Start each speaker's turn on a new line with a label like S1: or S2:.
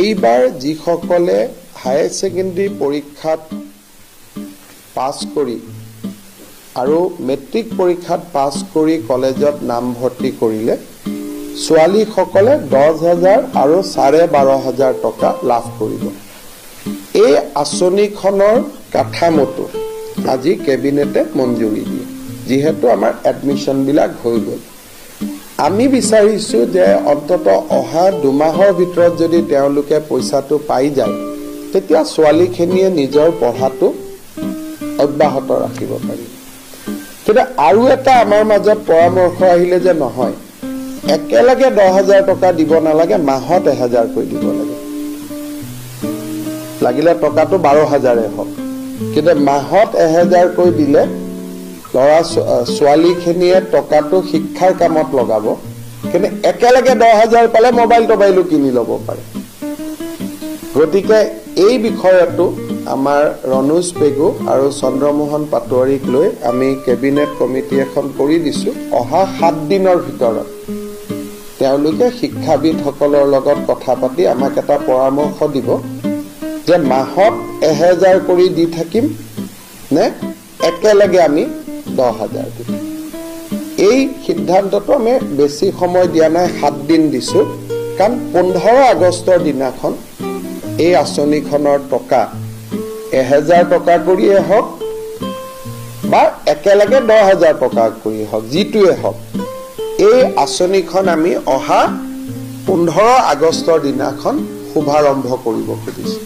S1: এইবাৰ যিসকলে higher secondary পৰীক্ষাত পাছ কৰি আৰু মেট্ৰিক পৰীক্ষাত পাছ কৰি কলেজত নাম ভৰ্তি কৰিলে ছোৱালীসকলে 10,000 আৰু 12,500 টকা লাভ কৰিব। এই আঁচনিখনৰ কাঠামোটো আজি কেবিনেটে মঞ্জুৰি দিয়ে, যিহেতু আমাৰ এডমিশন বিলাক হৈ গ'ল। আমি বিচাৰিছো যে অন্তত অহা 2 মাহৰ ভিতৰত যদি তেওঁলোকে পইচাটো পাই যায়, তেতিয়া ছোৱালীখিনিয়ে নিজৰ পঢ়াটো অব্যাহত ৰাখিব পাৰিব। কিন্তু আৰু এটা আমাৰ মাজত পৰামৰ্শ আহিলে যে নহয়, একেলগে 10,000 টকা দিব নালাগে, মাহত 1,000 কৈ দিব লাগে। লাগিলে টকাটো 12,000 হওক, কিন্তু মাহত 1,000 কৈ দিলে ল'ৰা ছোৱালীখিনিয়ে টকাটো শিক্ষাৰ কামত লগাব, কিন্তু একেলগে 10,000 পালে মোবাইলো কিনি ল'ব পাৰে। গতিকে এই বিষয়টো আমাৰ ৰণোজ পেগু আৰু চন্দ্ৰমোহন পাটোৱাৰীক লৈ আমি কেবিনেট কমিটি এখন কৰি দিছো। অহা 7 দিনৰ ভিতৰত তেওঁলোকে শিক্ষাবিদসকলৰ লগত কথা পাতি আমাক এটা পৰামৰ্শ দিব যে মাহত 1,000 কৰি দি থাকিম নে একেলগে আমি 10,000 দিম। এই সিদ্ধান্তটো আমি বেছি সময় দিয়া নাই, 7 দিন দিছো, কাৰণ 15 আগষ্টৰ দিনাখন এই আঁচনিখনৰ টকা 1,000 টকা কৰিয়ে হওক বা একেলগে 10,000 টকা কৰিয়ে হওক, যিটোৱে হওক, এই আঁচনিখন আমি অহা 15 আগষ্টৰ দিনাখন শুভাৰম্ভ কৰিব খুজিছো।